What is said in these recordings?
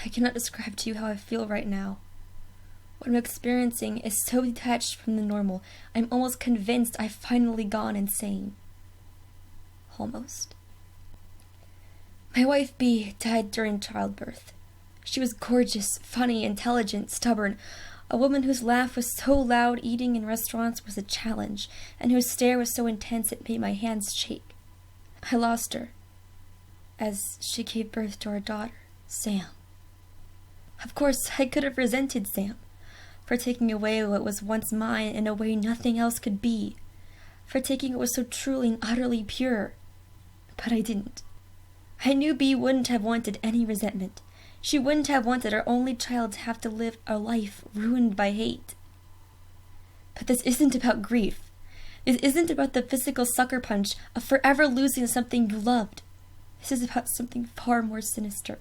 I cannot describe to you how I feel right now. What I'm experiencing is so detached from the normal, I'm almost convinced I've finally gone insane. Almost. My wife B died during childbirth. She was gorgeous, funny, intelligent, stubborn, a woman whose laugh was so loud eating in restaurants was a challenge, and whose stare was so intense it made my hands shake. I lost her, as she gave birth to our daughter, Sam. Of course, I could have resented Sam for taking away what was once mine in a way nothing else could be, for taking what was so truly and utterly pure. But I didn't. I knew B wouldn't have wanted any resentment. She wouldn't have wanted her only child to have to live a life ruined by hate. But this isn't about grief. This isn't about the physical sucker punch of forever losing something you loved. This is about something far more sinister.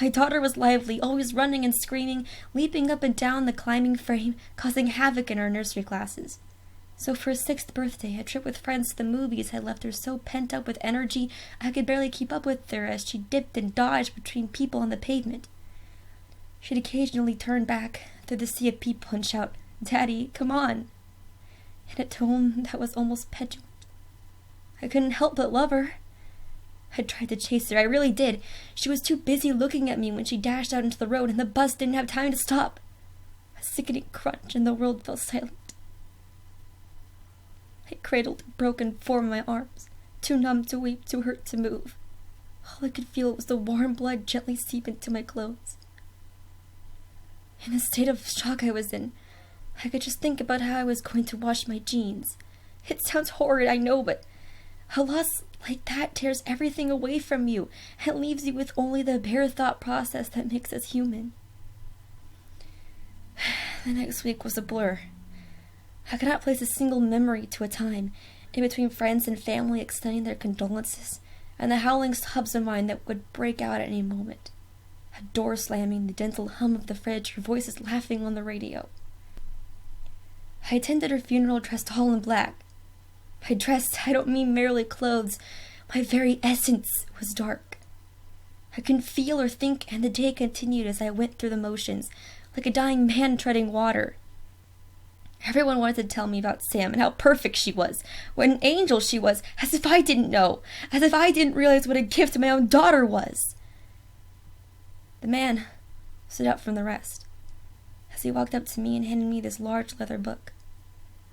My daughter was lively, always running and screaming, leaping up and down the climbing frame, causing havoc in our nursery classes. So for her 6th birthday, a trip with friends to the movies had left her so pent up with energy I could barely keep up with her as she dipped and dodged between people on the pavement. She'd occasionally turn back through the sea of people and shout, "Daddy, come on," in a tone that was almost petulant. I couldn't help but love her. I tried to chase her, I really did. She was too busy looking at me when she dashed out into the road and the bus didn't have time to stop. A sickening crunch and the world fell silent. I cradled the broken form in my arms, too numb to weep, too hurt to move. All I could feel was the warm blood gently seep into my clothes. In the state of shock I was in, I could just think about how I was going to wash my jeans. It sounds horrid, I know, but a loss like that tears everything away from you and leaves you with only the bare thought process that makes us human. The next week was a blur. I could not place a single memory to a time, in between friends and family extending their condolences, and the howling sobs of mine that would break out at any moment. A door slamming, the gentle hum of the fridge, her voices laughing on the radio. I attended her funeral dressed all in black. By dress, I don't mean merely clothes. My very essence was dark. I couldn't feel or think, and the day continued as I went through the motions, like a dying man treading water. Everyone wanted to tell me about Sam and how perfect she was, what an angel she was, as if I didn't know, as if I didn't realize what a gift my own daughter was. The man stood out from the rest, as he walked up to me and handed me this large leather book.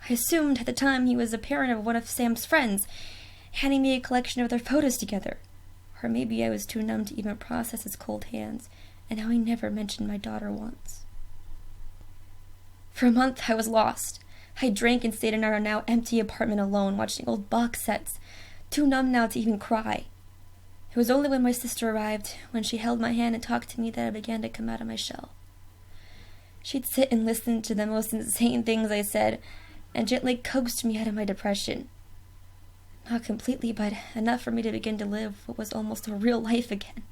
I assumed at the time he was a parent of one of Sam's friends, handing me a collection of their photos together. Or maybe I was too numb to even process his cold hands, and how he never mentioned my daughter once. For a month I was lost. I drank and stayed in our now empty apartment alone, watching old box sets, too numb now to even cry. It was only when my sister arrived, when she held my hand and talked to me, that I began to come out of my shell. She'd sit and listen to the most insane things I said, and gently coaxed me out of my depression. Not completely, but enough for me to begin to live what was almost a real life again.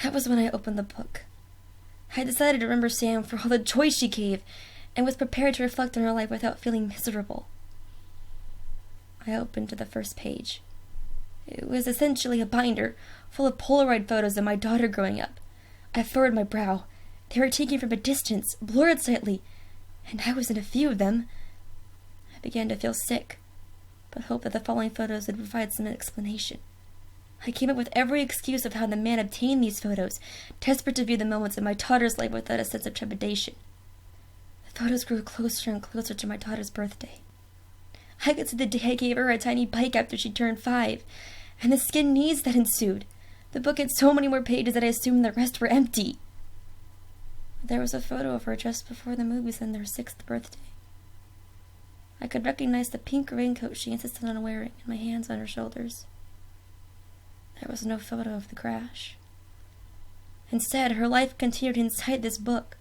That was when I opened the book. I decided to remember Sam for all the joy she gave, and was prepared to reflect on her life without feeling miserable. I opened to the first page. It was essentially a binder, full of Polaroid photos of my daughter growing up. I furrowed my brow. They were taken from a distance, blurred slightly, and I was in a few of them. I began to feel sick, but hoped that the following photos would provide some explanation. I came up with every excuse of how the man obtained these photos, desperate to view the moments of my daughter's life without a sense of trepidation. The photos grew closer and closer to my daughter's birthday. I could see the day I gave her a tiny bike after she turned 5, and the skinned knees that ensued. The book had so many more pages that I assumed the rest were empty. There was a photo of her just before the movies on their 6th birthday. I could recognize the pink raincoat she insisted on wearing and my hands on her shoulders. There was no photo of the crash. Instead, her life continued inside this book.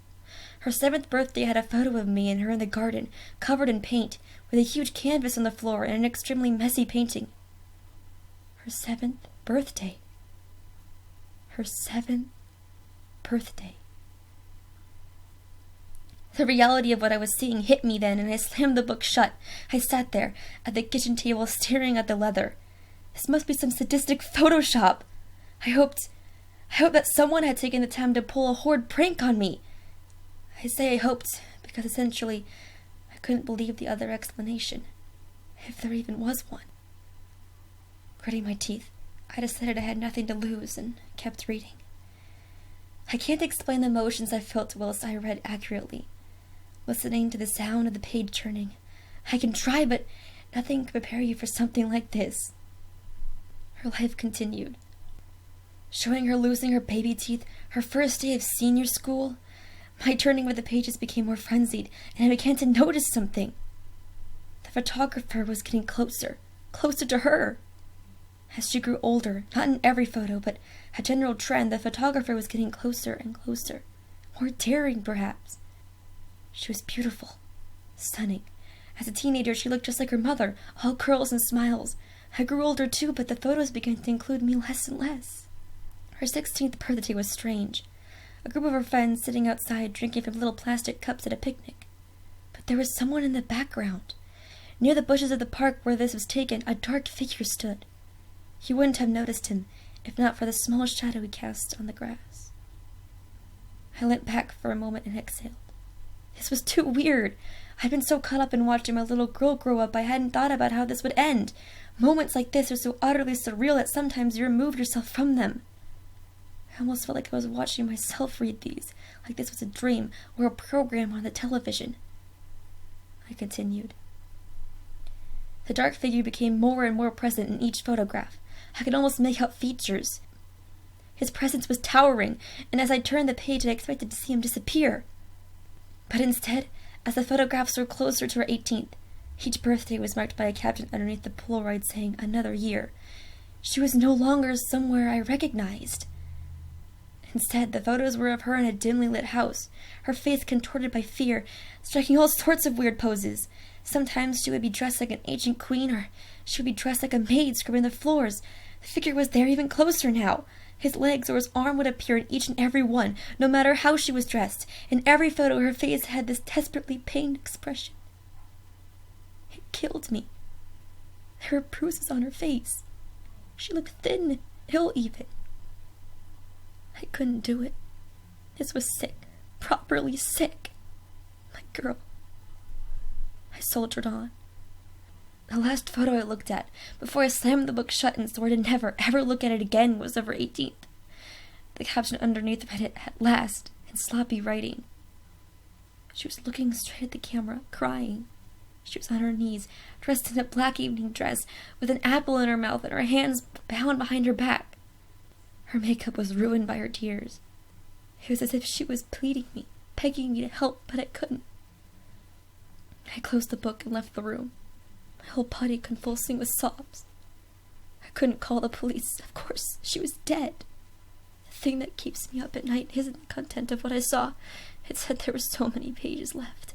Her 7th birthday had a photo of me and her in the garden, covered in paint, with a huge canvas on the floor and an extremely messy painting. Her 7th birthday. Her 7th birthday. The reality of what I was seeing hit me then, and I slammed the book shut. I sat there, at the kitchen table, staring at the leather. This must be some sadistic Photoshop. I hoped I hoped that someone had taken the time to pull a horrid prank on me. I say I hoped because essentially I couldn't believe the other explanation, if there even was one. Gritting my teeth, I decided I had nothing to lose and kept reading. I can't explain the emotions I felt whilst I read accurately, listening to the sound of the page turning. I can try, but nothing can prepare you for something like this. Her life continued, showing her losing her baby teeth, her first day of senior school. My turning with the pages became more frenzied, and I began to notice something. The photographer was getting closer to her. As she grew older, not in every photo, but a general trend, the photographer was getting closer and closer, more daring perhaps. She was beautiful, stunning. As a teenager, she looked just like her mother, all curls and smiles. I grew older too, but the photos began to include me less and less. Her 16th birthday was strange. A group of her friends sitting outside drinking from little plastic cups at a picnic. But there was someone in the background. Near the bushes of the park where this was taken, a dark figure stood. You wouldn't have noticed him, if not for the small shadow he cast on the grass. I leant back for a moment and exhaled. This was too weird. I'd been so caught up in watching my little girl grow up, I hadn't thought about how this would end. Moments like this are so utterly surreal that sometimes you remove yourself from them. I almost felt like I was watching myself read these, like this was a dream or a program on the television. I continued. The dark figure became more and more present in each photograph. I could almost make out features. His presence was towering, and as I turned the page, I expected to see him disappear. But instead, as the photographs drew closer to her 18th, each birthday was marked by a caption underneath the Polaroid saying, "Another year." She was no longer somewhere I recognized. Instead, the photos were of her in a dimly lit house, her face contorted by fear, striking all sorts of weird poses. Sometimes she would be dressed like an ancient queen, or she would be dressed like a maid scrubbing the floors. The figure was there even closer now. His legs or his arm would appear in each and every one, no matter how she was dressed. In every photo, her face had this desperately pained expression. It killed me. There were bruises on her face. She looked thin, ill even. I couldn't do it. This was sick, properly sick. My girl. I soldiered on. The last photo I looked at, before I slammed the book shut and swore to never, ever look at it again, was of her 18th. The caption underneath read it, "At last," in sloppy writing. She was looking straight at the camera, crying. She was on her knees, dressed in a black evening dress, with an apple in her mouth and her hands bound behind her back. Her makeup was ruined by her tears. It was as if she was pleading me, begging me to help, but I couldn't. I closed the book and left the room, my whole body convulsing with sobs. I couldn't call the police. Of course, she was dead. The thing that keeps me up at night isn't the content of what I saw. It said there were so many pages left.